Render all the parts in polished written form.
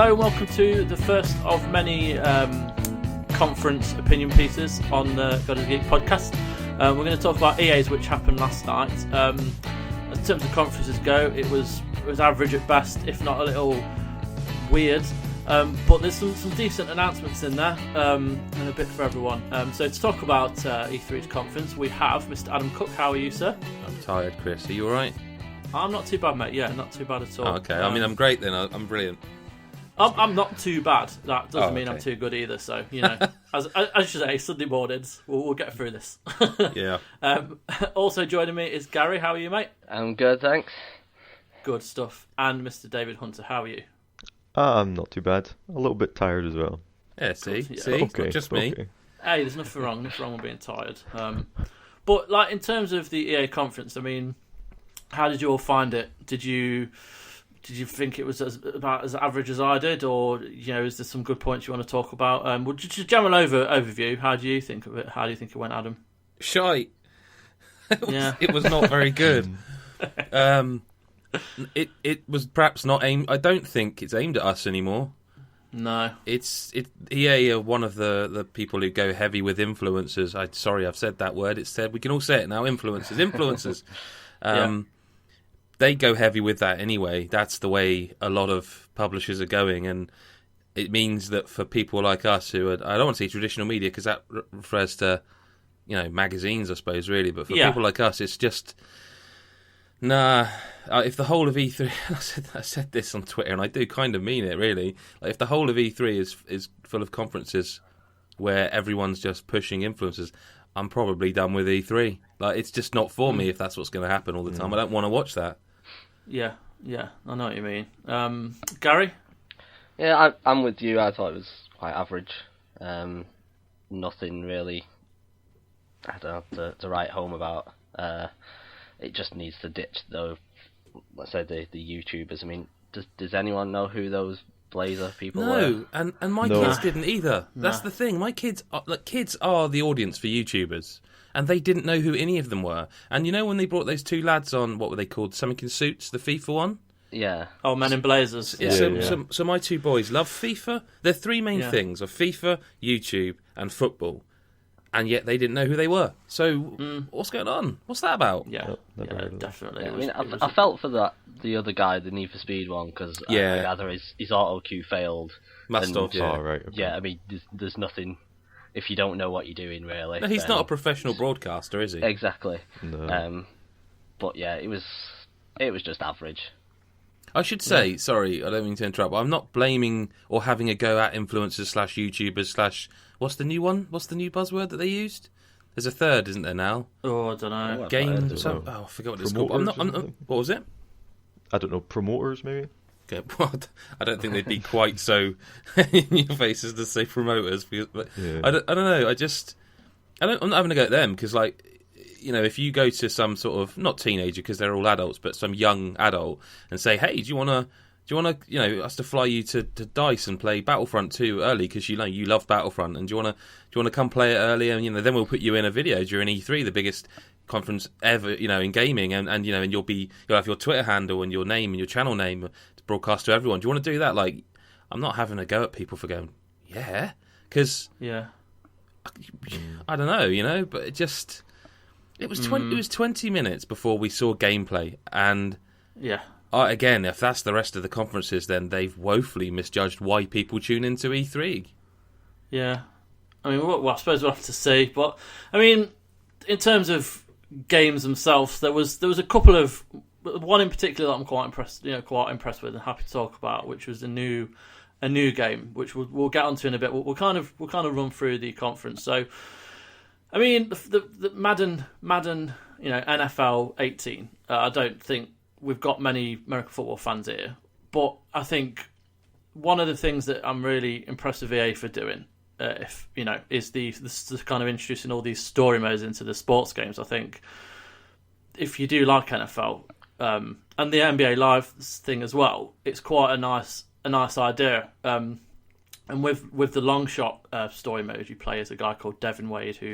Hello and welcome to the first of many conference opinion pieces on the God of the Geek podcast. We're going to talk about EA's, which happened last night. In terms of conferences go, it was average at best, if not a little weird. But there's some decent announcements in there, and a bit for everyone. So to talk about E3's conference, we have Mr. Adam Cook. How are you, sir? I'm tired, Chris. Are you alright? I'm not too bad, mate. Yeah, not too bad at all. Oh, okay. I'm great then. I'm brilliant. I'm not too bad. That doesn't mean okay. I'm too good either. So, you know, as you say, Sunday mornings, we'll get through this. Yeah. Also joining me is Gary. How are you, mate? I'm good, thanks. Good stuff. And Mr. David Hunter. How are you? I'm not too bad. A little bit tired as well. Yeah, see? Yeah. See? It's not just me. Okay. Hey, there's nothing wrong with being tired. But, like, in terms of the EA conference, I mean, how did you all find it? Did you think it was about as average as I did, or you know, is there some good points you want to talk about? Well, just general overview. How do you think of it? How do you think it went, Adam? Shite. It was not very good. It was perhaps not aimed. I don't think it's aimed at us anymore. No, EA are one of the people who go heavy with influencers. I've said that word. It's said we can all say it now. Influencers. Yeah. They go heavy with that anyway. That's the way a lot of publishers are going, and it means that for people like us who are, I don't want to say traditional media because that refers to, you know, magazines, I suppose, really. But for people like us, it's just if the whole of E3, I said this on Twitter, and I do kind of mean it, really. Like, if the whole of E3 is full of conferences where everyone's just pushing influencers, I'm probably done with E3. Like, it's just not for me if that's what's going to happen all the time. I don't want to watch that. Yeah, I know what you mean. Gary? Yeah, I'm with you. I thought it was quite average. Nothing really, I don't know, to write home about. It just needs to ditch, though, let's say the YouTubers. I mean, does anyone know who those Blazer people were? No, and my kids didn't either. That's the thing. My kids are the audience for YouTubers. And they didn't know who any of them were. And you know when they brought those two lads on, what were they called? Something in Suits, the FIFA one? Yeah. Oh, Men in Blazers. So my two boys love FIFA. Their three main things are FIFA, YouTube, and football. And yet they didn't know who they were. So what's going on? What's that about? Yeah, definitely. Yeah, I felt for the other guy, the Need for Speed one, because I gather his auto queue failed. Must have, yeah. Oh, right. Okay. Yeah, I mean, there's nothing if you don't know what you're doing, really. No, he's not a professional broadcaster, is he? Exactly. No. But yeah, it was just average. I should say, sorry, I don't mean to interrupt, but I'm not blaming or having a go at influencers / YouTubers / what's the new one? What's the new buzzword that they used? There's a third, isn't there now? Oh, I don't know. I forgot what it's called. What was it? I don't know, promoters maybe? Okay, well, I don't think they'd be quite so in your face as to say promoters. But I don't know. I'm not having a go at them because, like, you know, if you go to some sort of, not teenager because they're all adults, but some young adult and say, hey, do you want to, you know, us to fly you to DICE and play Battlefront 2 early because you know you love Battlefront, and do you want to come play it early, and you know then we'll put you in a video during E3, the biggest conference ever, you know, in gaming, and you know, and you'll have your Twitter handle and your name and your channel name to broadcast to everyone. Do you want to do that? Like, I'm not having a go at people for going, because I don't know, you know, but it was 20 minutes before we saw gameplay, and again, if that's the rest of the conferences, then they've woefully misjudged why people tune into E3. Yeah, I mean, well, I suppose we'll have to see, but I mean, in terms of games themselves, there was a couple of, one in particular that I'm quite impressed with and happy to talk about, which was a new game, which we'll get onto in a bit. We'll kind of run through the conference. So, I mean, the Madden, you know, NFL 18. I don't think we've got many American football fans here, but I think one of the things that I'm really impressed with EA for doing, if you know, is the kind of introducing all these story modes into the sports games. I think if you do like NFL and the NBA Live thing as well, it's quite a nice idea. And with the long shot story mode, you play as a guy called Devin Wade, who,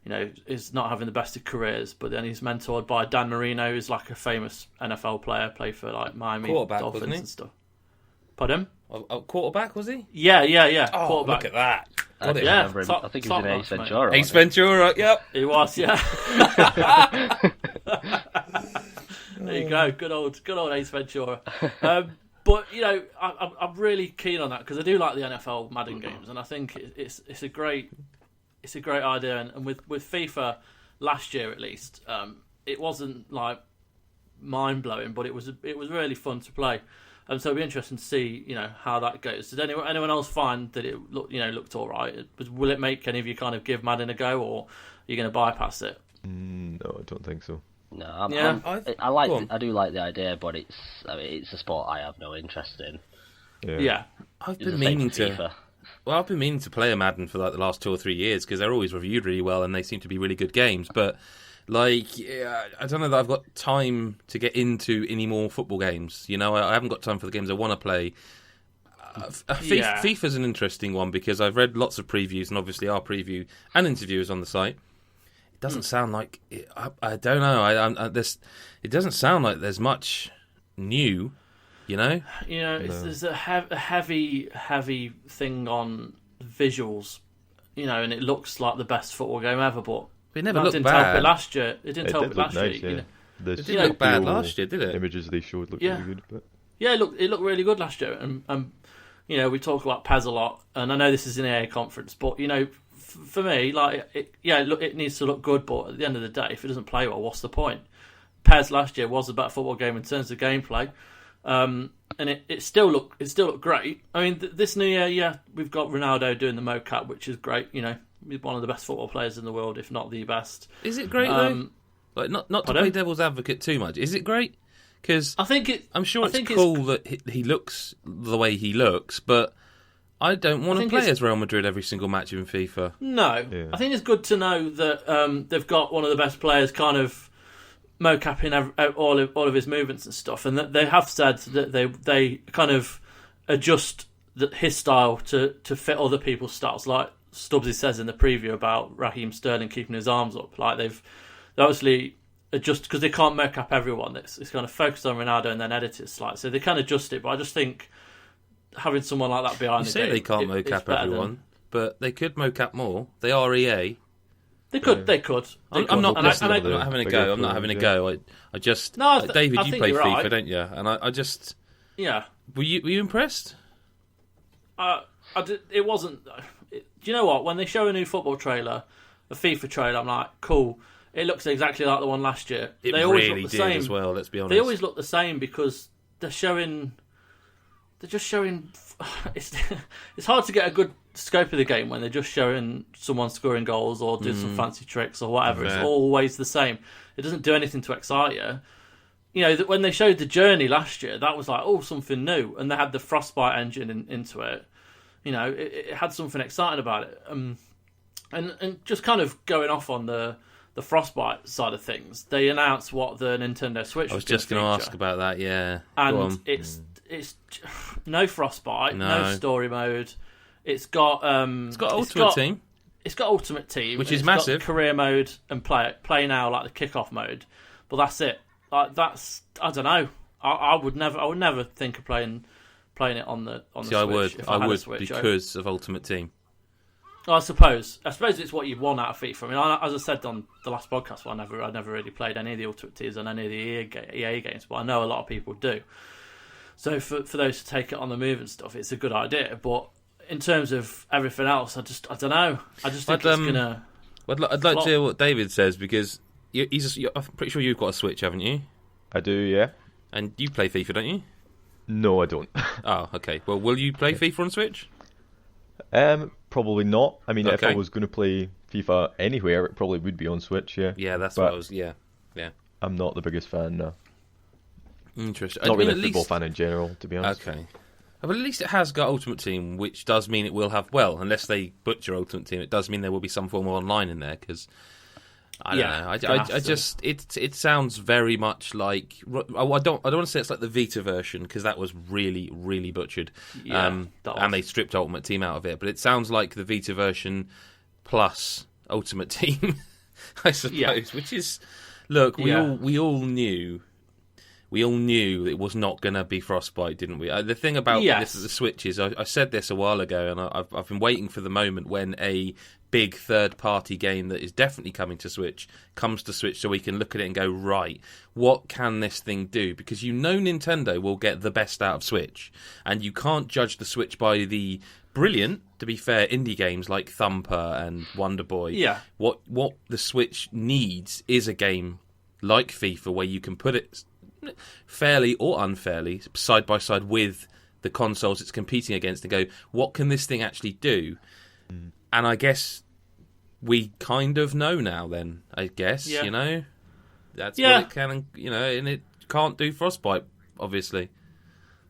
you know, is not having the best of careers, but then he's mentored by Dan Marino, who's like a famous NFL player, played for like Miami Quarterback, Dolphins wasn't he? and stuff. Pardon? A quarterback, was he? Yeah. Oh, Quarterback. look at that. I Got it. Yeah, remember him. top- I think he top was in notch, Ace mate. Ventura. Ace Ventura, yep. He was, yeah. There you go. Good old Ace Ventura. But I'm really keen on that because I do like the NFL Madden games, and I think it's a great idea. And with FIFA last year at least, it wasn't like mind blowing, but it was really fun to play. So it'll be interesting to see how that goes. Did anyone else find that it looked all right? Will it make any of you kind of give Madden a go, or are you going to bypass it? No, I don't think so. No, I do like the idea, but it's a sport I have no interest in. Yeah. I've It's been the same meaning for to. FIFA. Well, I've been meaning to play a Madden for like the last 2 or 3 years because they're always reviewed really well and they seem to be really good games. But I don't know that I've got time to get into any more football games. I haven't got time for the games I want to play. FIFA's an interesting one because I've read lots of previews and obviously our preview and interviewers on the site. It doesn't sound like I don't know. It doesn't sound like there's much new. There's a heavy thing on visuals, and it looks like the best football game ever. But it never looked didn't bad. Help it last year. It didn't help it last nice, year. Yeah. It didn't look bad last year, did it? Images they showed looked really good. But... Yeah, it looked really good last year, and we talk about PES a lot, and I know this is an EA conference, but for me, like it needs to look good, but at the end of the day, if it doesn't play well, what's the point? PES last year was a better football game in terms of gameplay, and it still looked great. I mean, this new year, we've got Ronaldo doing the mocap, which is great. He's one of the best football players in the world, if not the best. Is it great though? Like not to play devil's advocate too much. Is it great? Because I'm sure it's cool that he looks the way he looks, but I don't want to play as Real Madrid every single match in FIFA. No, yeah. I think it's good to know that they've got one of the best players kind of mocapping all of his movements and stuff, and that they have said that they kind of adjust his style to fit other people's styles. Like Stubbsy says in the preview about Raheem Sterling keeping his arms up, like they've obviously adjust because they can't mocap everyone. It's kind of focused on Ronaldo and then edit it slightly, so they can adjust it. But I just think having someone like that behind you say they can't mocap everyone, but they could mocap more. They are EA. They could. I'm not having a go. I'm not having a go. I just David, you play FIFA, right, don't you? And I just Were you impressed? It wasn't. Do you know what? When they show a new football trailer, a FIFA trailer, I'm like, cool. It looks exactly like the one last year. They always look the same as well. Let's be honest. They always look the same because they're just showing. It's hard to get a good scope of the game when they're just showing someone scoring goals or doing some fancy tricks or whatever. It's always the same. It doesn't do anything to excite you. When they showed the Journey last year, that was like, something new, and they had the Frostbite engine into it. It had something exciting about it. And just kind of going off on the Frostbite side of things, they announced what the Nintendo Switch. I was just going to ask about that, yeah. And it's no Frostbite, no story mode. It's got Ultimate Team. It's got Ultimate Team, which is massive. Got career mode and play now, like the kickoff mode. But that's it. Like I don't know. I would never think of playing it on the Switch. I would because of Ultimate Team. I suppose it's what you want out of FIFA. I mean, as I said on the last podcast, I never really played any of the Ultimate Teams on any of the EA games, but I know a lot of people do. So for those to take it on the move and stuff, it's a good idea. But in terms of everything else, I don't know. I just think it's gonna. I'd like to hear what David says because I'm pretty sure you've got a Switch, haven't you? I do, yeah. And you play FIFA, don't you? No, I don't. Oh, okay. Well, will you play FIFA on Switch? Probably not. I mean, if I was going to play FIFA anywhere, it probably would be on Switch, yeah. Yeah, that's what I was. Yeah. I'm not the biggest fan, no. Interesting. Not really a football fan in general, to be honest. Okay. But at least it has got Ultimate Team, which does mean it will have, unless they butcher Ultimate Team, it does mean there will be some form of online in there, because, I don't know, I just, it sounds very much like, I don't want to say it's like the Vita version, because that was really, really butchered, and they stripped Ultimate Team out of it, but it sounds like the Vita version plus Ultimate Team, I suppose, which is, look, we all knew we all knew it was not going to be Frostbite, didn't we? The thing about the Switch is, I said this a while ago, and I've been waiting for the moment when a big third-party game that is definitely coming to Switch comes to Switch, so we can look at it and go, right, what can this thing do? Because Nintendo will get the best out of Switch, and you can't judge the Switch by the brilliant, to be fair, indie games like Thumper and Wonder Boy. Yeah. What the Switch needs is a game like FIFA where you can put it fairly or unfairly side by side with the consoles it's competing against and go, what can this thing actually do? And I guess we kind of know now then, I guess, Yeah. you know? That's what it can, you know, and it can't do Frostbite, obviously.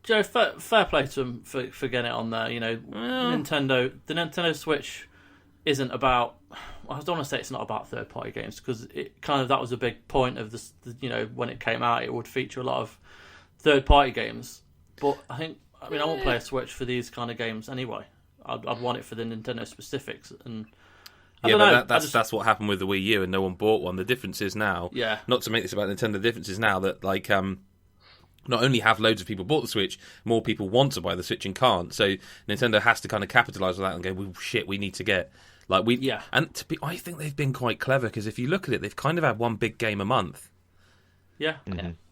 Joe, fair play to them for getting it on there. You know, the Nintendo Switch isn't about. I don't want to say it's not about third-party games because it kind of that was a big point of this. You know, when it came out, it would feature a lot of third-party games. But I won't play a Switch for these kind of games anyway. I'd want it for the Nintendo specifics, and that's what happened with the Wii U, and no one bought one. The difference is now, yeah. Not to make this about Nintendo, the difference is now that not only have loads of people bought the Switch, more people want to buy the Switch and can't. So Nintendo has to kind of capitalise on that and go, well, shit, we need to get And I think they've been quite clever because if you look at it, they've kind of had one big game a month. Yeah,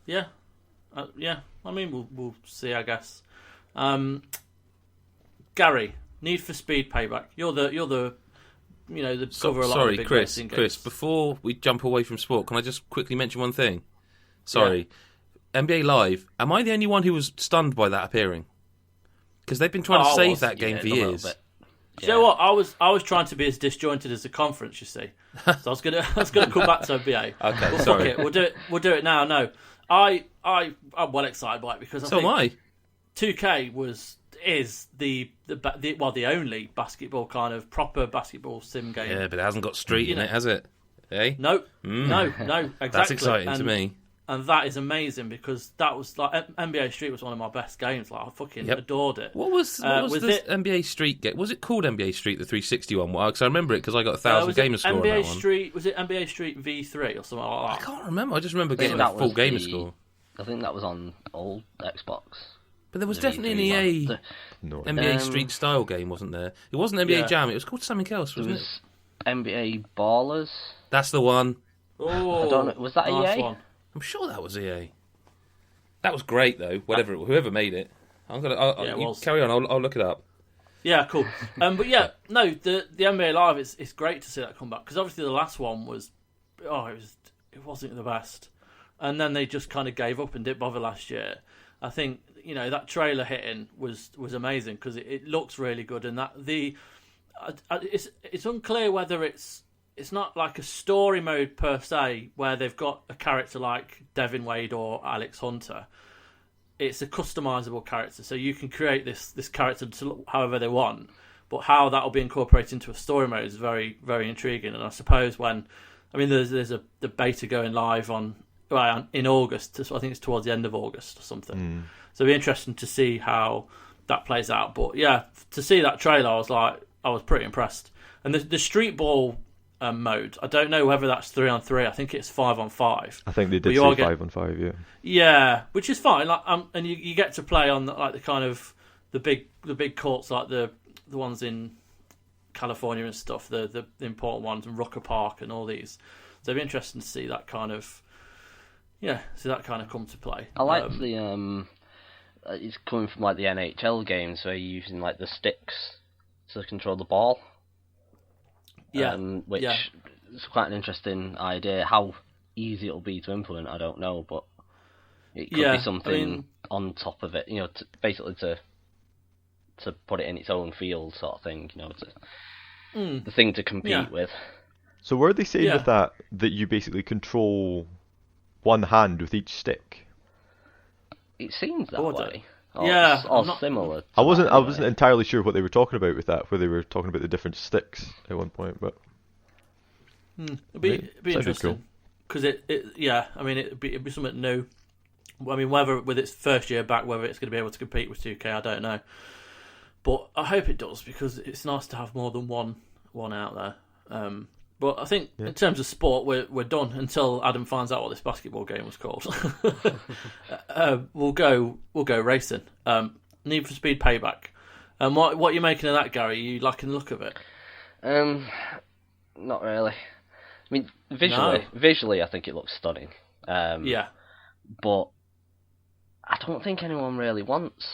yeah. I mean, we'll see, I guess. Gary, Need for Speed Payback. You're the cover a lot of big racing games. Chris, before we jump away from sport, can I just quickly mention one thing? Sorry. Yeah. NBA Live, am I the only one who was stunned by that appearing? Because they've been trying to save that game for years. Yeah. You know what? I was trying to be as disjointed as the conference, you see. So I was gonna come back to NBA. Okay, sorry. Fuck it. We'll do it now. No, I'm well excited by it because I think 2K is the only basketball kind of proper basketball sim game. Yeah, but it hasn't got Street in it, has it? Hey? No, exactly. That's exciting to me. And that is amazing because that was like NBA Street was one of my best games. Like I fucking adored it. What was this NBA Street game? Was it called NBA Street, the 360 one? Because I remember it because I got 1,000 gamer score on that one. Was it NBA Street V3 or something like that? I can't remember. I just remember getting a full gamer score. I think that was on old Xbox. But there was definitely an EA NBA Street style game, wasn't there? It wasn't NBA Jam. It was called something else, wasn't it? NBA Ballers. That's the one. Oh, I don't know. Was that EA? One. I'm sure that was EA. That was great though. Whoever made it. You carry on. I'll look it up. Yeah, cool. But yeah, no, the NBA Live. It's great to see that come back because obviously the last one was, it wasn't the best, and then they just kind of gave up and didn't bother last year. I think that trailer hitting was amazing because it looks really good, and it's unclear whether it's not like a story mode per se where they've got a character like Devin Wade or Alex Hunter. It's a customizable character, so you can create this character to look however they want. But how that will be incorporated into a story mode is very, very intriguing. And I suppose there's the beta going live in August. I think it's towards the end of August or something. So it'll be interesting to see how that plays out. But yeah, to see that trailer, I was pretty impressed. And the street ball mode, I don't know whether that's 3-on-3. I think it's 5-on-5. I think they did say 5-on-5. Yeah. Yeah, which is fine. Like, and you get to play on like the kind of the big courts, like the ones in California and stuff, the important ones, and Rucker Park and all these. So it'd be interesting to see that kind of come to play. I like the it's coming from like the NHL games where you're using like the sticks to control the ball. Which is quite an interesting idea. How easy it'll be to implement, I don't know, but it could be something on top of it, basically to put it in its own field, sort of thing, the thing to compete with. So were they saying with that you basically control one hand with each stick? It seems that way. Or similar. I wasn't entirely sure what they were talking about with that, where they were talking about the different sticks at one point, but it'd be interesting because it'd be something new. I mean, whether with its first year back, whether it's going to be able to compete with 2K, I don't know. But I hope it does because it's nice to have more than one out there. But I think in terms of sport, we're done until Adam finds out what this basketball game was called. We'll go racing. Need for Speed Payback. What are you making of that, Gary? Are you liking the look of it? Not really. I mean, visually, I think it looks stunning. Yeah. But I don't think anyone really wants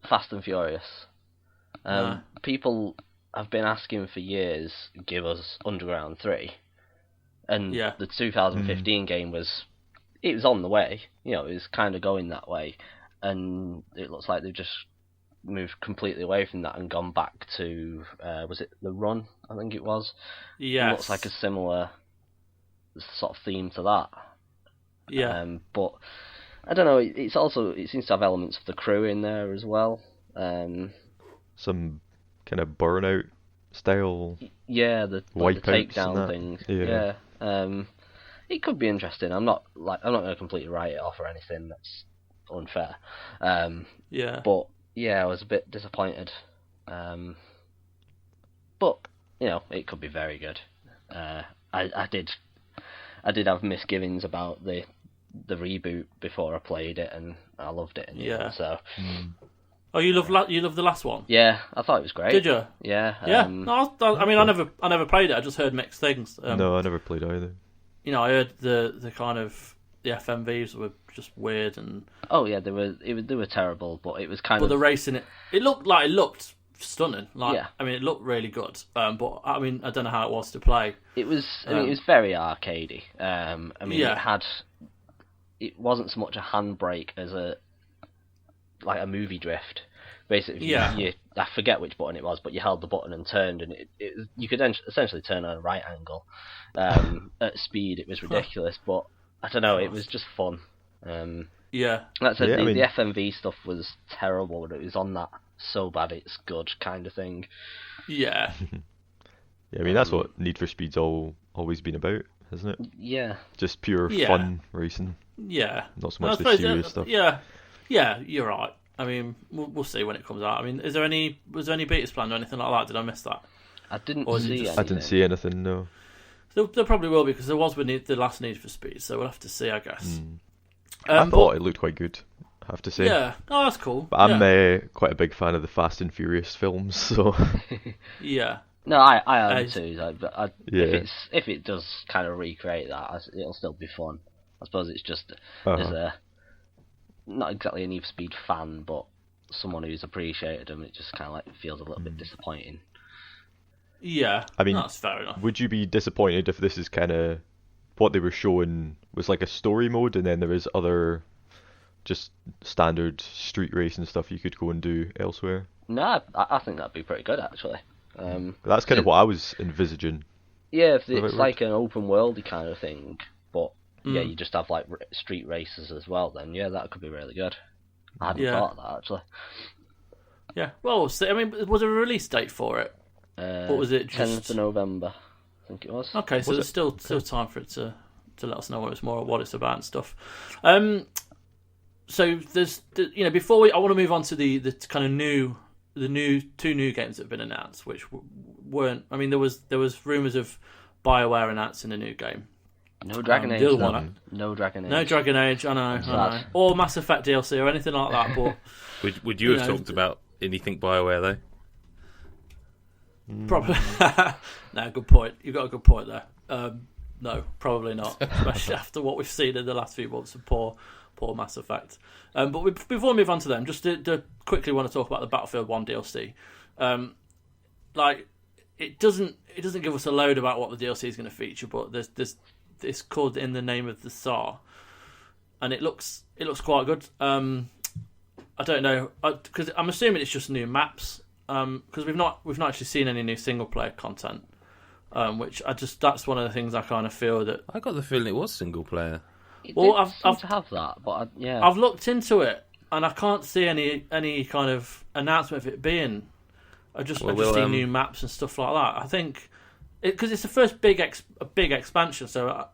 Fast and Furious. People have been asking for years, give us Underground 3. And the 2015 game was on the way. You know, it was kind of going that way. And it looks like they've just moved completely away from that and gone back to, was it The Run? I think it was. Yes. It looks like a similar sort of theme to that. Yeah. But I don't know. It seems to have elements of The Crew in there as well. Some kind of Burnout style. Yeah, the takedown things. Yeah. It could be interesting. I'm not going to completely write it off or anything. That's unfair. But yeah, I was a bit disappointed. But you know, it could be very good. I did have misgivings about the reboot before I played it, and I loved it. So. Oh, you love the last one? Yeah, I thought it was great. Did you? Yeah. Yeah. No, I mean, I never played it. I just heard mixed things. No, I never played either. You know, I heard the kind of the FMVs were just weird and. Oh yeah, they were terrible, but it was kind of. But the racing, it looked stunning. I mean, it looked really good. But I mean, I don't know how it was to play. It was. I mean, it was very arcadey. I mean, it wasn't so much a handbrake as a movie drift. Basically, I forget which button it was, but you held the button and turned, and you could essentially turn on a right angle at speed. It was ridiculous, but I don't know. It was just fun. Like I said, the FMV stuff was terrible, but it was on that so bad it's good kind of thing. Yeah. Yeah, I mean that's what Need for Speed's always been about, hasn't it? Yeah. Just pure fun racing. Yeah. Not so much the serious stuff. Yeah. Yeah, you're right. I mean, we'll see when it comes out. I mean, was there any betas planned or anything like that? Did I miss that? I didn't see anything. I didn't see anything, no. There probably will be, because there was the last Need for Speed, so we'll have to see, I guess. I thought it looked quite good, I have to say. Yeah, oh, that's cool. But I'm quite a big fan of the Fast and Furious films, so... Yeah. No, I am too. If it does kind of recreate that, it'll still be fun. I suppose it's just as not exactly a Need for Speed fan, but someone who's appreciated them, it just kind of like feels a little bit disappointing. Yeah, I mean, that's fair enough. Would you be disappointed if this is kind of what they were showing was like a story mode, and then there is other just standard street racing stuff you could go and do elsewhere? No, I think that'd be pretty good actually. That's kind of what I was envisaging. Yeah, if it's like an open worldy kind of thing, but you just have like street races as well, then that could be really good. I hadn't thought of that actually. Yeah, well, I mean, was there a release date for it? What was it? 10th of November, I think it was. Okay, so there's still time for it to let us know what it's about and stuff. So there's before I want to move on to the kind of two new games that have been announced, which weren't. I mean, there was rumours of BioWare announcing a new game. No Dragon Age. No Dragon Age. No Dragon Age. I know. Or Mass Effect DLC or anything like that. But would you have talked about anything BioWare though? Probably. No, good point. You've got a good point there. No, probably not. Especially after what we've seen in the last few months of poor Mass Effect. But before we move on to them, just to quickly want to talk about the Battlefield 1 DLC. It doesn't give us a load about what the DLC is going to feature, but it's called In the Name of the Tsar, and it looks quite good. I don't know, because I'm assuming it's just new maps. Because we've not actually seen any new single player content, which that's one of the things I kind of feel that I got the feeling it was single player. I've to have that, but I've looked into it and I can't see any kind of announcement of it being. I just see new maps and stuff like that. I think because it's the first big expansion, so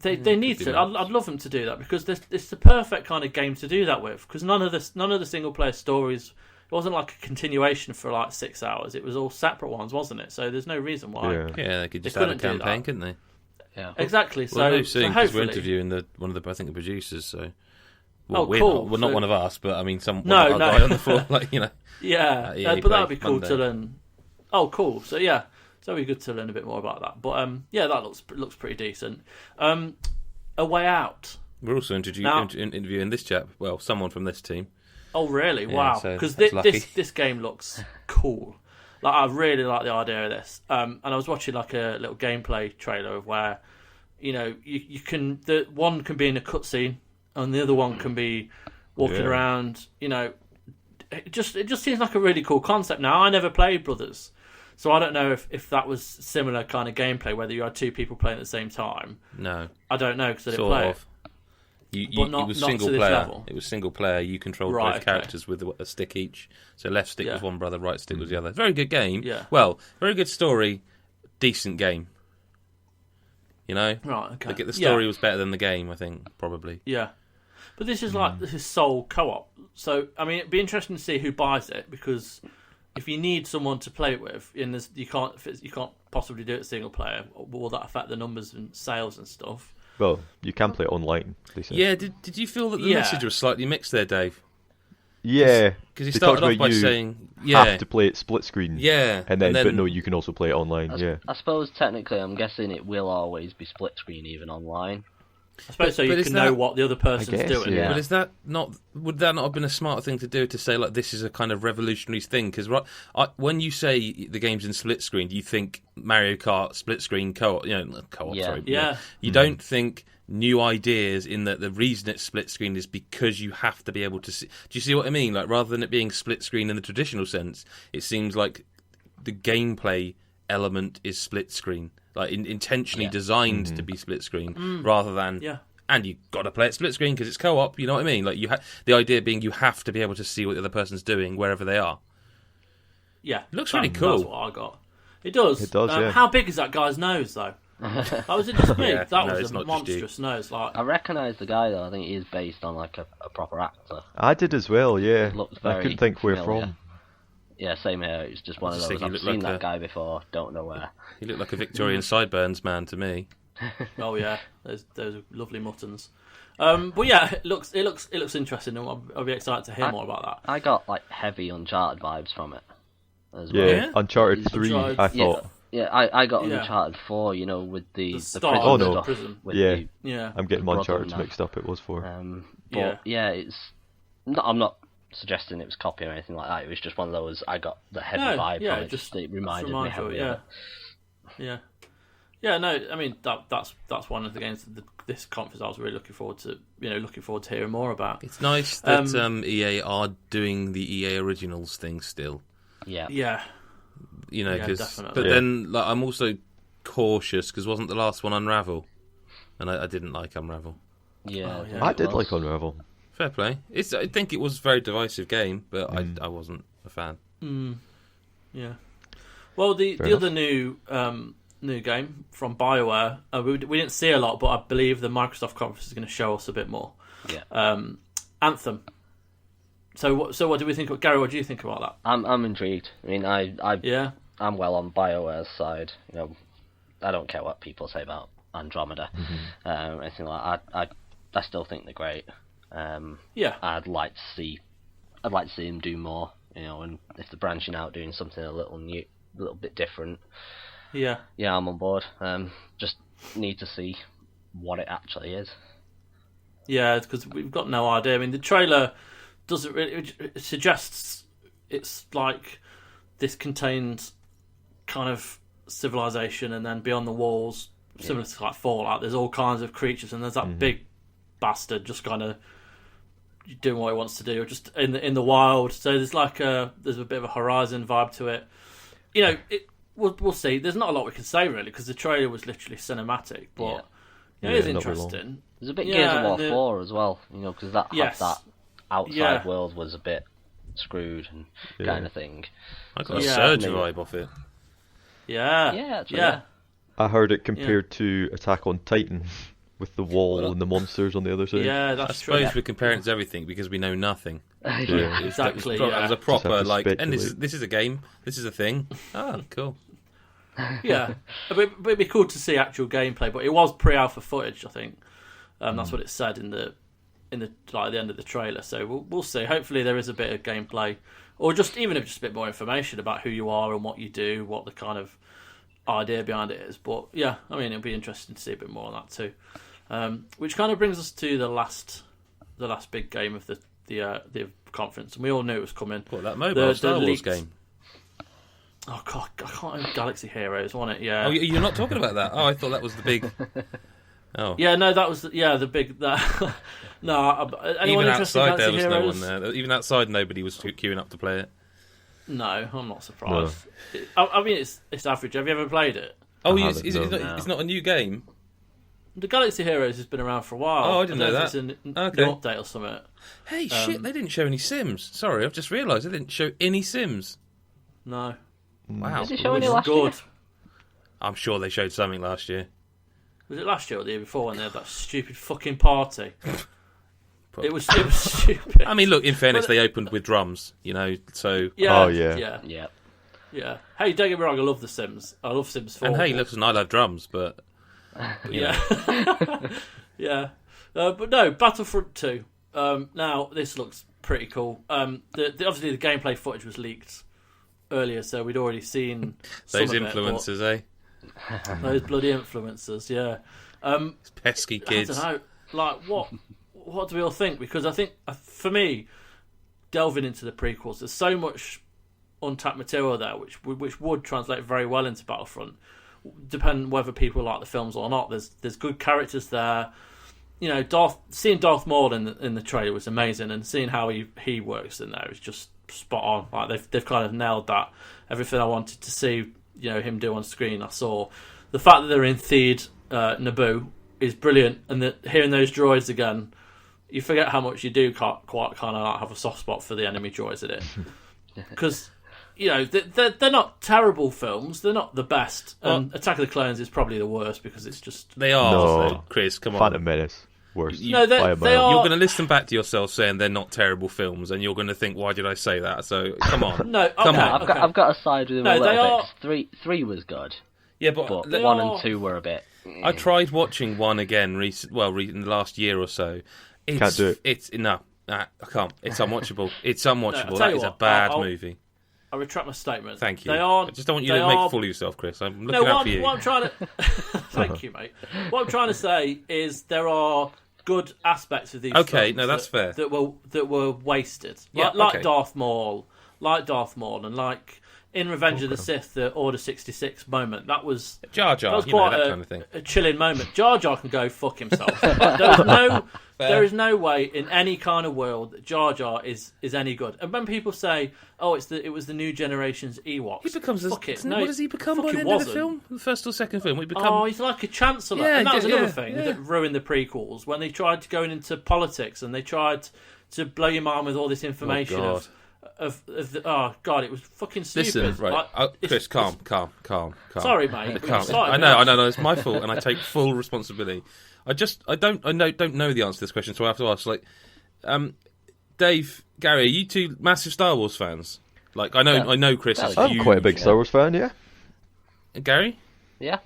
they need to. I'd love them to do that, because it's the perfect kind of game to do that with. Because none of the single player stories. wasn't like a continuation for like 6 hours. It was all separate ones, wasn't it? So there's no reason why. Yeah, they could just add a couldn't do campaign, that. couldn't they? Yeah, exactly. Well, so, no, soon, so 'cause hopefully, we're interviewing I think the producers. So, Oh, we're cool. not, well, not So- one of us, but I mean, No. guy on the floor, like yeah, EA but that'd Play be cool Monday. to learn. Oh, cool. So yeah, so it'd be good to learn a bit more about that. But yeah, that looks pretty decent. A Way Out. We're also Now- interviewing this chap. Well, someone from this team. Oh really? Yeah, Wow. so Because that's lucky. this game looks cool. Like I really like the idea of this. And I was watching like a little gameplay trailer of where, you can the one can be in a cutscene and the other one can be walking Yeah. around. It just seems like a really cool concept. Now I never played Brothers, so I don't know if that was similar kind of gameplay. Whether you had two people playing at the same time, No, I don't know because I didn't sort play of. it. It not- was not single to this player. level. It was single player. You controlled Right, both okay. characters with a stick each. So left stick Yeah. was one brother, right stick was the other. Very good game. Yeah. Well, very good story. Decent game. Right. Okay. The story was better than the game, I think, probably. Yeah. But this is sole co-op. So I mean, it'd be interesting to see who buys it because if you need someone to play it with, and you can't possibly do it single player, will that affect the numbers and sales and stuff? Well, you can play it online. They said. Yeah, did you feel that the Yeah. message was slightly mixed there, Dave? Yeah. Because he They started talked off by about you saying, have to play it split screen. yeah, And then, but no, you can also play it online. Yeah. I suppose technically, I'm guessing it will always be split screen even online. I suppose so. but You is can that- know what the other person's guess, doing. yeah. But is that not? Would that not have been a smarter thing to do to say like this is a kind of revolutionary thing? Because when you say the game's in split screen, you think Mario Kart split screen co-op. Co-op. Yeah. Sorry, Yeah. You don't think new ideas in that the reason it's split screen is because you have to be able to see. Do you see what I mean? Like rather than it being split screen in the traditional sense, it seems like the gameplay element is split screen, like intentionally designed to be split screen, rather than and you got to play it split screen because it's co-op. You know what I mean? Like the idea being you have to be able to see what the other person's doing wherever they are. Yeah. It looks really cool. That's what I got. It does. It does, yeah. How big is that guy's nose though? That was it just me. Yeah, That no, was it's a not just you. monstrous nose. Like I recognise the guy though. I think he is based on like a proper actor. I did as well. Yeah. Looks I very couldn't think where familiar. from. Yeah, same here. It's just one of just those. think he I've looked seen like that a- guy before. Don't know where. He looked like a Victorian sideburns man to me. oh yeah, those are lovely muttons. But yeah, it looks interesting, and I'll be excited to hear more about that. I got like heavy Uncharted vibes from it as Yeah. well. Yeah? Uncharted 3, Uncharted- I thought. Yeah, I got Yeah. Uncharted 4, with the start prison of the stuff. prison. With Yeah. the, Yeah, I'm getting brother Uncharted and that. mixed up. It was 4. but it's. I'm not suggesting it was copy or anything like that. It was just one of those. I got the heavy No, vibe yeah, from it. just It reminded me reminds you, heavily yeah. of it. Yeah. No, I mean that's one of the games that this conference I was really looking forward to hearing more about. It's nice that EA are doing the EA Originals thing still. Yeah. Yeah, Yeah, Because definitely. but Yeah. then I'm also cautious because wasn't the last one Unravel, and I didn't like Unravel. Yeah. Oh, yeah. I did was. like Unravel. Fair play. I think it was a very divisive game, but I wasn't a fan. Yeah. Well, the Fair other new game from BioWare, we didn't see a lot, but I believe the Microsoft conference is going to show us a bit more. Yeah. Anthem. So what do we think? Gary, what do you think about that? I'm intrigued. I mean, Yeah. I'm well on BioWare's side. I don't care what people say about Andromeda, anything like that. I still think they're great. Yeah. I'd like to see them do more. And if they're branching out, doing something a little new, a little bit different. Yeah. Yeah, I'm on board. Just need to see what it actually is. Yeah, because we've got no idea. I mean, the trailer doesn't really. It suggests it's like this contains kind of civilization, and then beyond the walls, similar to like Fallout, there's all kinds of creatures, and there's that big bastard just kind of doing what he wants to do, just in the wild. So there's there's a bit of a Horizon vibe to it. We'll see. There's not a lot we can say really because the trailer was literally cinematic, but it is not very long. interesting. There's a bit Gears of War and 4 as well, because that Yes. that outside Yeah. world was a bit screwed and Yeah. kind of thing. I got a Yeah. Surge Maybe. vibe off it. Yeah, Yeah, actually, yeah. I heard it compared to Attack on Titan with the wall and the monsters on the other side. Yeah, I that's true. suppose we're comparing it to everything because we know nothing. Yeah. Exactly. It was a proper Just have to and this speculate. is a game. This is a thing. Oh, cool. Yeah, but it'd be cool to see actual gameplay. But it was pre-alpha footage, I think. That's what it said in the like the end of the trailer. So we'll see. Hopefully there is a bit of gameplay, or just even if just a bit more information about who you are and what you do, what the kind of idea behind it is. But yeah, I mean, it'll be interesting to see a bit more on that too. Which kind of brings us to the last big game of the conference, and we all knew it was coming. What, that mobile Star Wars leaked game? Oh god, I can't remember Galaxy Heroes, wasn't it? Yeah. Oh, you're not talking about that? Oh, I thought that was the big. Oh. Yeah, no, that was the big. No, anyone Even interested in outside, Galaxy there was Heroes? no one there. Even outside, nobody was queuing up to play it. No, I'm not surprised. I mean, it's average. Have you ever played it? Oh, I it's not a new game. The Galaxy Heroes has been around for a while. Oh, I didn't know that. It's an Okay. update or something. Hey, shit! They didn't show any Sims. Sorry, I've just realised they didn't show any Sims. No. Wow. Did it show any Which is last good. year? I'm sure they showed something last year. Was it last year or the year before when they had that stupid fucking party? It was stupid. I mean, look. In fairness, they opened with drums. So. Yeah, Oh, yeah. Yeah. Yeah. Hey, don't get me wrong. I love The Sims. I love Sims 4. And hey, listen, I love drums, but Yeah. Yeah. But no, Battlefront 2. Now, this looks pretty cool. Obviously, the gameplay footage was leaked earlier, so we'd already seen those some of influencers, eh? those bloody influencers, yeah. Pesky kids. I don't know. Like, what do we all think? Because I think, for me, delving into the prequels, there's so much untapped material there, which would translate very well into Battlefront. Depending whether people like the films or not, there's good characters there. Seeing Darth Maul in the trailer was amazing, and seeing how he works in there is just spot on. Like they've kind of nailed that. Everything I wanted to see, him do on screen, I saw. The fact that they're in Theed, Naboo is brilliant, and that hearing those droids again, you forget how much you do quite kind of like have a soft spot for the enemy droids in it, because they're not terrible films. They're not the best. And Attack of the Clones is probably the worst because it's just They are, No. Chris. Come on. Phantom Menace. Worse. No, they by a are. mile. You're going to listen back to yourself saying they're not terrible films, and you're going to think, "Why did I say that?" So come on. No, Come okay, on. I've got to side with him No, a they little are- bit. 3 was good, Yeah, but but They 1 are- and 2 were a bit. I tried watching one again in the last year or so. Can't do it. It's no, I can't. It's unwatchable. It's unwatchable. tell That you is a what, bad I'll- movie. I retract my statement. Thank you. They are. I just don't want you they to make are- a fool of yourself, Chris. I'm No, looking out for you. what I'm trying to. Thank you, mate. What I'm trying to say is there are good aspects of these. Okay, films no, that's fair. That were wasted. Yeah, like okay. Darth Maul, and like in Revenge of the Sith, the Order 66 moment. That was Jar that Jar, was you know, quite that kind of thing. a chilling moment. Jar Jar can go fuck himself. There is no way in any kind of world that Jar Jar is any good. And when people say, "Oh, it was the new generation's Ewoks," He becomes fuck it. what does he become by the end of the film? The first or second film? Oh, he's like a chancellor. Yeah, And that was yeah, another yeah, thing yeah. that ruined the prequels when they tried to go into politics and they tried to blow your mind with all this information God. of the, oh god, it was fucking stupid. Listen, right, Like, Chris, calm. Sorry, mate. Calm. Sorry, I know, it's my fault, and I take full responsibility. I don't know the answer to this question, so I have to ask. Like, Dave, Gary, are you two massive Star Wars fans? Like, I know Chris is I'm huge. quite a big Star Wars fan, yeah. Gary? Yeah.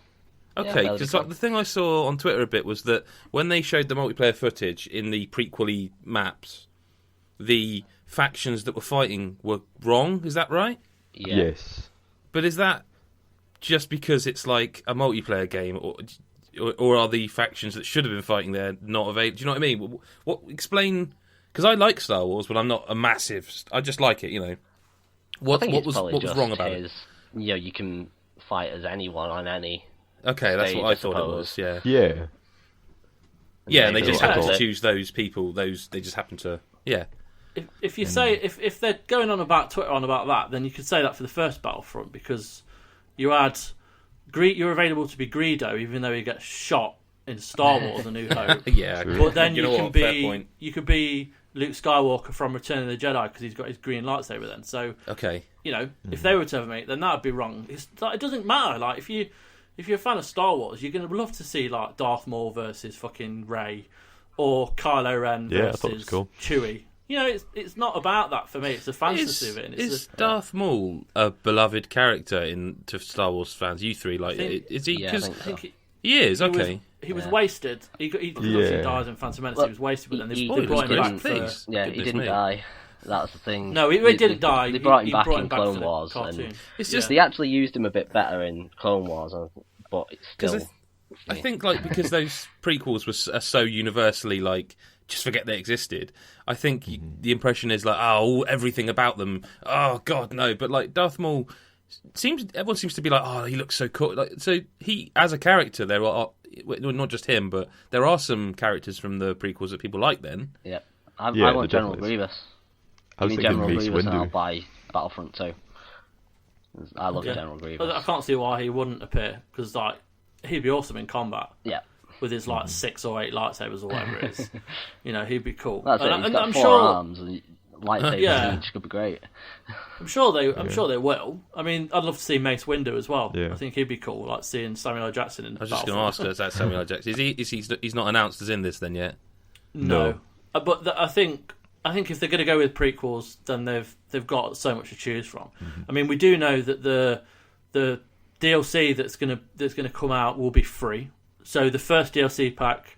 Okay, fairly because fun. the thing I saw on Twitter a bit was that when they showed the multiplayer footage in the prequely maps, the factions that were fighting were wrong. Is that right? Yeah. Yes. But is that just because it's like a multiplayer game, or are the factions that should have been fighting there not available? Do you know what I mean? What explain? Because I like Star Wars, but I'm not a massive. I just like it, you know. What was wrong about it? You can fight as anyone on any. Okay, that's stage, what I I thought it was. suppose. Yeah. Yeah. Yeah, and they just happen to Yeah. choose those people. They just happen to. Yeah. if you say if they're going on about Twitter on about that, then you could say that for the first Battlefront because you had you're available to be Greedo even though he gets shot in Star Wars: A New Hope. Yeah. But then You you, know can what? Fair be point. you could be Luke Skywalker from Return of the Jedi because he's got his green lightsaber then. So Okay. if they were to ever make it, then that'd be wrong. It doesn't matter. Like if you're a fan of Star Wars, you're gonna love to see like Darth Maul versus fucking Rey, or Kylo Ren Yeah, I thought it was versus cool. Chewie. it's not about that for me. It's the fantasy of it. And is Darth Maul a beloved character to Star Wars fans? You three, like, is he? Yeah, Because I think so. he is. Okay. He was wasted. He obviously dies in Phantom Menace. He was wasted, but then they brought him back for... Yeah, he didn't die. That's the thing. No, he didn't die. They brought him back brought in Clone Wars. And it's just they actually used him a bit better in Clone Wars, but it's still... I think, like, because those prequels are so universally, like, just forget they existed. I think the impression is like, oh, everything about them. Oh God, no! But like Darth Maul, everyone seems to be like, oh, he looks so cool. Like, so he, as a character, there are not just him, but there are some characters from the prequels that people like. Then, yeah, I want General Grievous. I was thinking General Mace Grievous, Windu. and I'll buy Battlefront 2. I love General Grievous. I can't see why he wouldn't appear, because like he'd be awesome in combat. Yeah. With his like 6 or 8 lightsabers or whatever it is, he'd be cool. That's it. He's got I'm 4 sure, arms and lightsabers each could be great. I'm sure they will. I mean, I'd love to see Mace Windu as well. Yeah. I think he'd be cool, like seeing Samuel L. Jackson in. I was just going to ask her, is that Samuel L. Jackson? He's not announced as in this then yet? No. But I think if they're going to go with prequels, then they've got so much to choose from. I mean, we do know that the DLC that's going to come out will be free. So the first DLC pack,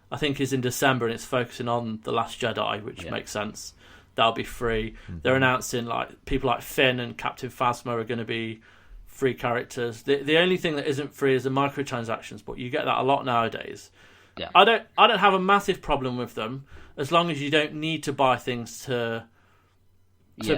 I think, is in December, and it's focusing on The Last Jedi, which makes sense. That'll be free. They're announcing like people like Finn and Captain Phasma are going to be free characters. The only thing that isn't free is the microtransactions, but you get that a lot nowadays. Yeah. I don't have a massive problem with them as long as you don't need to buy things to match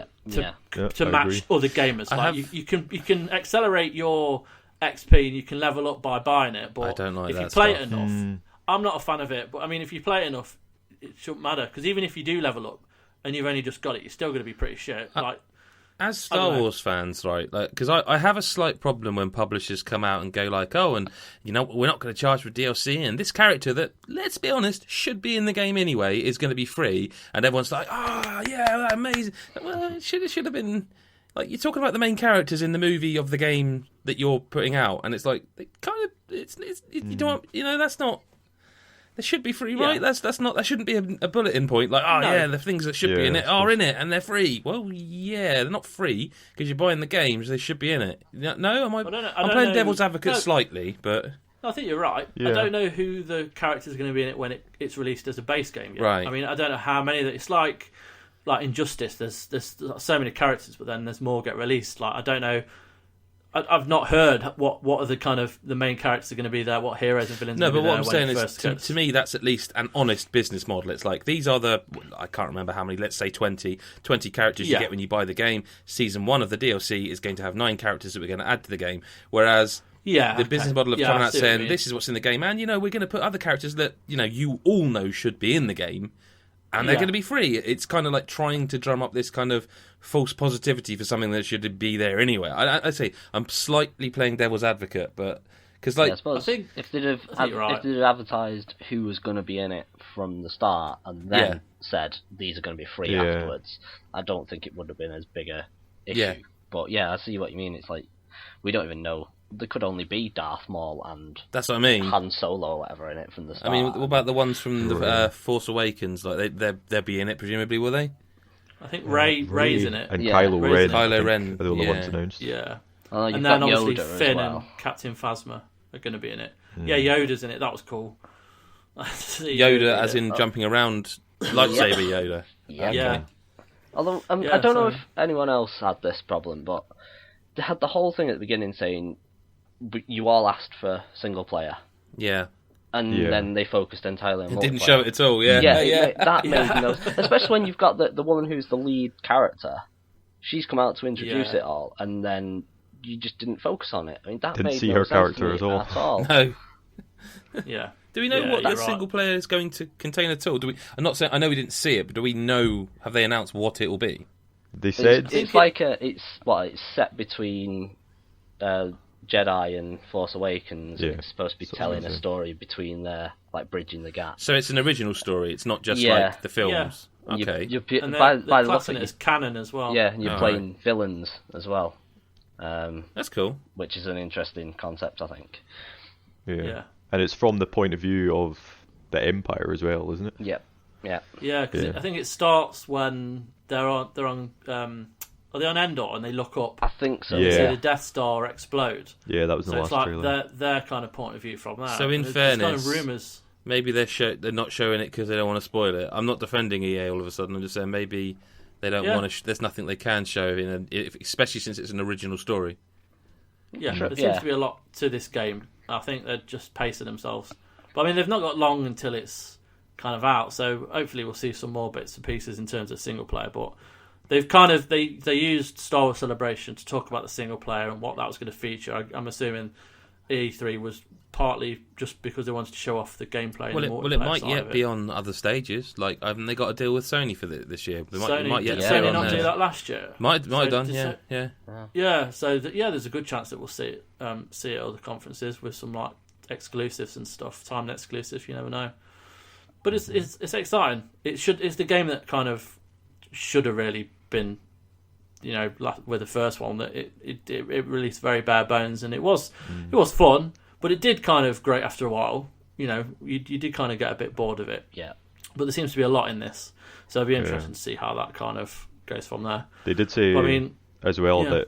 other gamers. Like you can accelerate your XP and you can level up by buying it, but I don't like if that you play stuff. it enough, I'm not a fan of it. But I mean, if you play it enough, it shouldn't matter, because even if you do level up and you've only just got it, you're still going to be pretty shit. As Star Wars fans, right? Because I have a slight problem when publishers come out and go like, oh, and we're not going to charge for DLC, and this character that, let's be honest, should be in the game anyway is going to be free, and everyone's like, that's amazing. Well, it should have been. Like, you're talking about the main characters in the movie of the game that you're putting out, and it's like, you don't, that's not. They should be free, right? That's not. That shouldn't be a bulletin point. Like, the things that should be in it are in it, and they're free. Well, yeah, they're not free because you're buying the games. They should be in it. No, I'm playing devil's advocate slightly, but I think you're right. Yeah. I don't know who the characters are going to be in it when it's released as a base game yet. Right. I mean, I don't know how many. It's like Injustice. There's so many characters, but then there's more get released. Like, I don't know. I've not heard what are the kind of the main characters are going to be there, what heroes and villains. No, but what I'm saying is, to me, that's at least an honest business model. It's like, these are I can't remember how many, let's say 20 characters you get when you buy the game. Season 1 of the DLC is going to have 9 characters that we're going to add to the game, whereas the business model of coming out saying, this is what's in the game, and we're going to put other characters that you all know should be in the game, and they're going to be free. It's kind of like trying to drum up this kind of false positivity for something that should be there anyway. I say I'm slightly playing devil's advocate, but because I suppose if they'd have advertised who was going to be in it from the start and then said these are going to be free afterwards, I don't think it would have been as big a issue. Yeah. But I see what you mean. It's like we don't even know. There could only be Darth Maul and that's what I mean. Han Solo or whatever in it from the start. I mean, what about the ones from the Force Awakens? Like they'll be in it, presumably, will they? I think Rey's in it, and Kylo Ren. Kylo Ren are the only ones announced. Yeah, and then obviously Yoda Finn and Captain Phasma are going to be in it. Yeah, Yoda's in it. That was cool. Yoda, as in jumping around, lightsaber Yoda. Yeah. Okay. Although I don't know if anyone else had this problem, but they had the whole thing at the beginning saying you all asked for single player. Yeah. And then they focused entirely on multiplayer. It didn't show it at all, that made no sense. Especially when you've got the woman who's the lead character. She's come out to introduce it all, and then you just didn't focus on it. I mean, that didn't made see no her sense character to me at all. No. Yeah. Do we know what that single player is going to contain at all? Do we? I'm not saying. I know we didn't see it, but do we know? Have they announced what it will be? They said it's like it's set between Jedi and Force Awakens. And it's supposed to be telling a story between there, like bridging the gap. So it's an original story. It's not just like the films. Yeah. Okay. And by the look of it, it's canon as well. Yeah, and you're playing villains as well. That's cool. Which is an interesting concept, I think. Yeah. And it's from the point of view of the Empire as well, isn't it? Yep. Yeah, because I think it starts when they're on. Are they on Endor and they look up? I think so. And they see Yeah. the Death Star explode. Yeah, that was in So the it's last like trailer. their kind of point of view from that. So in There's fairness, kind of rumours. maybe they're not showing it because they don't want to spoil it. I'm not defending EA all of a sudden. I'm just saying maybe they don't want to. There's nothing they can show especially since it's an original story. Yeah, there seems to be a lot to this game. I think they're just pacing themselves. But I mean, they've not got long until it's kind of out, so hopefully we'll see some more bits and pieces in terms of single player. But they've kind of they used Star Wars Celebration to talk about the single player and what that was going to feature. I'm assuming E3 was partly just because they wanted to show off the gameplay. Well, it might yet be on other stages. Like, haven't they got a deal with Sony for this year? They might yet did say Sony on not there. do that last year? Might have done, did yeah. Yeah, so there's a good chance that we'll see it at other conferences with some like exclusives and stuff, timed exclusive. You never know, but it's exciting. It's the game that kind of should have really been, with the first one, that it released very bare bones, and it was fun, but it did kind of grate after a while. You did kind of get a bit bored of it. Yeah. But there seems to be a lot in this, so it'll be interesting to see how that kind of goes from there. They did say as well that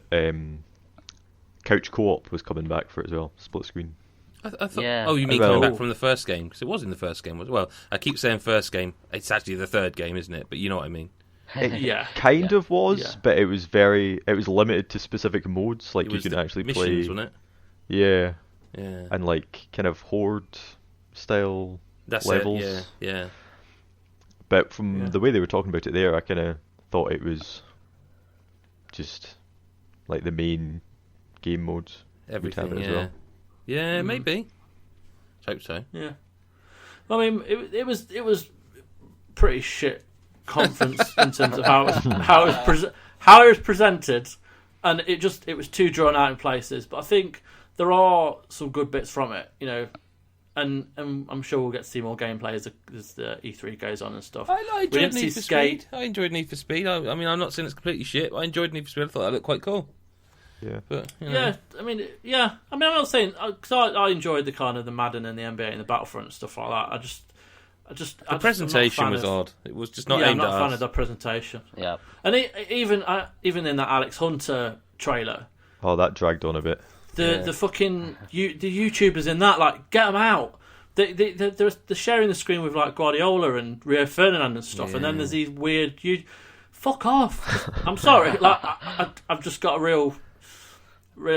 couch co-op was coming back for it as well, split screen. I thought, oh, you mean coming back from the first game? Because it was in the first game as well. I keep saying first game. It's actually the third game, isn't it? But you know what I mean. It kind of was, but it was limited to specific modes. Like, you could actually missions, play. Wasn't it? Yeah. Yeah. And like kind of horde style levels. Yeah. But from the way they were talking about it there, I kind of thought it was just like the main game modes. Everything, would have it as well. Yeah, maybe. Hope so. Yeah. I mean, it was pretty shit conference in terms of how it was presented, and it was too drawn out in places. But I think there are some good bits from it, and I'm sure we'll get to see more gameplay as the E3 goes on and stuff. I enjoyed Need for Speed. I enjoyed Need for Speed. I mean, I'm not saying it's completely shit, but I enjoyed Need for Speed. I thought that looked quite cool. Yeah. But, I'm not saying, because I enjoyed the kind of the Madden and the NBA and the Battlefront and stuff like that. The presentation was odd. It was just not aimed at us. I'm not a fan of the presentation. Yeah. And even in that Alex Hunter trailer, oh, that dragged on a bit. The fucking the YouTubers in that, like, get them out. They're sharing the screen with like Guardiola and Rio Ferdinand and stuff, and then there's these weird fuck off. I'm sorry, like I've just got a real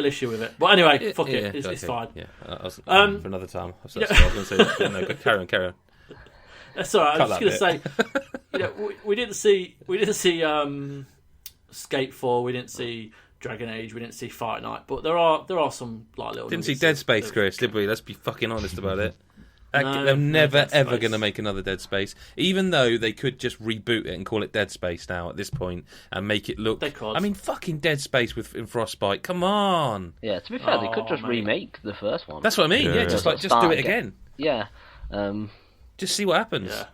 issue with it. But anyway, fuck it, it's fine. Yeah, for another time. I was going to say, no, carry on. That's all right. I was just going to say, we didn't see Skate 4, we didn't see Dragon Age, we didn't see Fight Night, but there are some like little. Didn't see Dead Space, Chris, did we? Let's be fucking honest about it. They're never ever going to make another Dead Space, even though they could just reboot it and call it Dead Space now at this point and make it look. They could. I mean, fucking Dead Space in Frostbite. Come on. Yeah, to be fair, they could just remake the first one. That's what I mean. Yeah, just do it again. Yeah. Just see what happens. Yeah.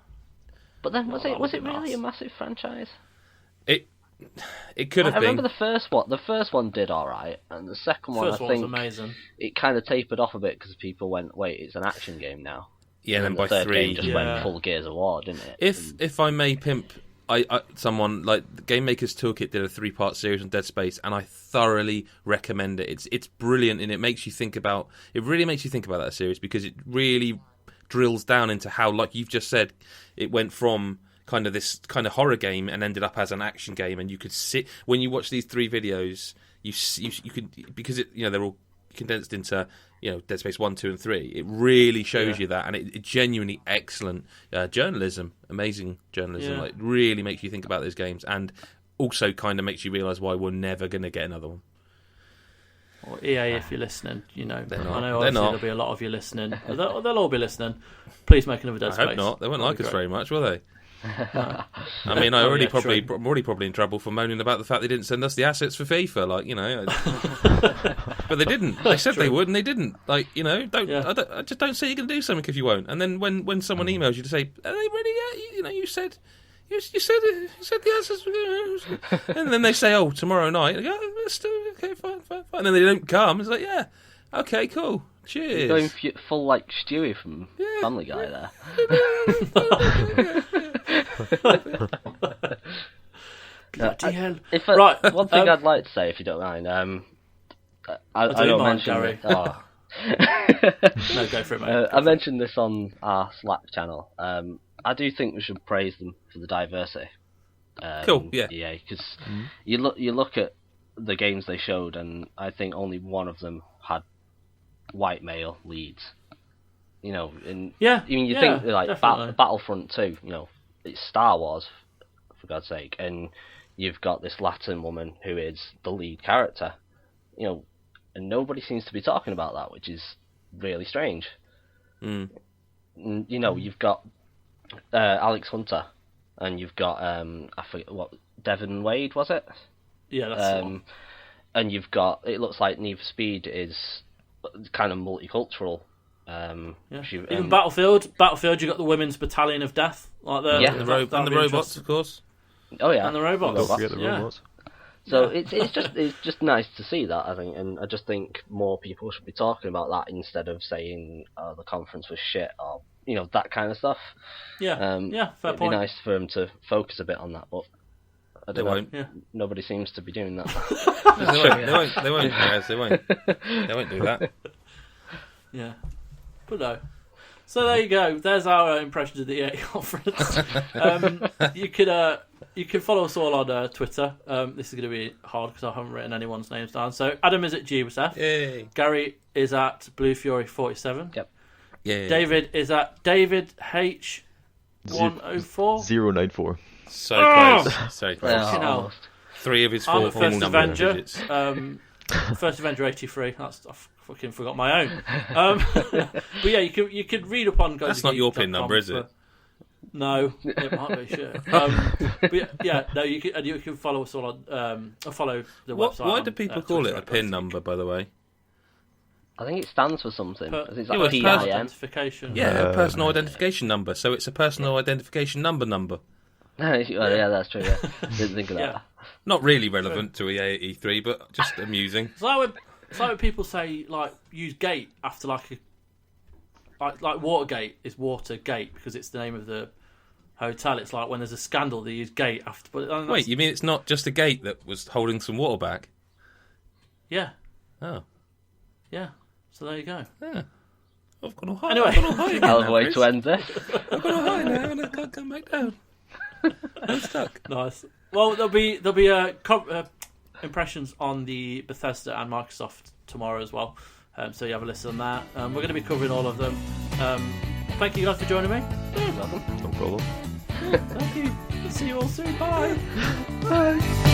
But then was it really a massive franchise? It could have been. I remember the first one. The first one did all right, and the second one, I think, amazing. It kind of tapered off a bit because people went, "Wait, it's an action game now." Yeah, and then the by third 3, game just went full Gears of War, didn't it? If I may pimp, someone like the Game Maker's Toolkit did a 3-part series on Dead Space, and I thoroughly recommend it. It's brilliant, and it makes you think about. It really makes you think about that series because it really drills down into how, like you've just said, it went from kind of this kind of horror game and ended up as an action game, and you could sit when you watch these 3 videos, you could, because they're all condensed into Dead Space 1, 2 and 3. It really shows you that, and it genuinely excellent journalism, amazing journalism. Like, really makes you think about those games, and also kind of makes you realise why we're never going to get another one. Or EA, if you're listening, I know obviously there'll be a lot of you listening. They'll all be listening. Please make another Dead Space. I hope not. They won't like us very much, will they? I mean, I'm already probably in trouble for moaning about the fact they didn't send us the assets for FIFA, but they didn't. They said they would, and they didn't. Like, I just don't say you're going to do something if you won't. And then when someone emails you to say, "Are they ready yet?" You said. You said the assets, and then they say, "Oh, tomorrow night." I go, "Let's do it. Okay, fine." And then they don't come. It's like, yeah, okay, cool. Cheers. You're going full like Stewie from Family Guy there. Bloody hell. Right. One thing I'd like to say, if you don't mind, I don't mention Gary. Oh. No, go for it, mate. I mentioned this on our Slack channel. I do think we should praise them for the diversity. Cool, yeah. Yeah, because you look at the games they showed, and I think only one of them had white male leads. You know, and Yeah, I mean, you yeah, think like Battlefront 2, you know, it's Star Wars, for God's sake, and you've got this Latin woman who is the lead character, you know, and nobody seems to be talking about that, which is really strange. You know, you've got Alex Hunter, and you've got I forget what, Devon Wade, was it? Yeah, that's the one. And you've got, it looks like Need for Speed is kind of multicultural. Even Battlefield, you got the Women's Battalion of Death, like and the robots, of course. Oh yeah, and the robots. Don't forget the robots. So it's just nice to see that, I think, and I just think more people should be talking about that instead of saying, "Oh, the conference was shit," or you know, that kind of stuff. Yeah, fair it'd point. be nice for them to focus a bit on that, but They won't. Yeah. Nobody seems to be doing that. They won't. Yes, they won't. They won't do that. Yeah, but no. So there you go. There's our impressions of the EA conference. You can follow us all on Twitter. This is going to be hard because I haven't written anyone's names down. So Adam is at GBSF. Yay. Gary is at Blue Fury 47. Yep. Yay. David is at David H 104. 094. So close. So close. Fucking hell. 3 of his I'm 4 at First number Avenger. digits. First Avenger 83. I fucking forgot my own. But yeah, you could read up on. That's not your PIN number, is it? No, it might be. Sure. But yeah, no, you can follow us all on. Follow the website. Why do people call it a PIN number, by the way? I think it stands for something. It's Yeah, like it's PIN. identification. Yeah, a personal identification number. So it's a personal identification number. Yeah, that's true. Yeah, didn't think of that. Yeah. Not really relevant to EA E3, but just amusing. It's like when people say like use gate after like Watergate is Watergate because it's the name of the hotel. It's like when there's a scandal they use gate after. But Wait, you mean it's not just a gate that was holding some water back? Yeah. Oh. Yeah. So there you go. Yeah. I've got a high. Anyway. I've got a high again Hell of a now, way Chris. to end this. I've got a high now and I can't come back down. I'm stuck. Nice. Well, there'll be impressions on the Bethesda and Microsoft tomorrow as well. So you have a listen on that. We're going to be covering all of them. Thank you guys for joining me. You're welcome. No problem. Thank you. See you all soon. Bye. Bye.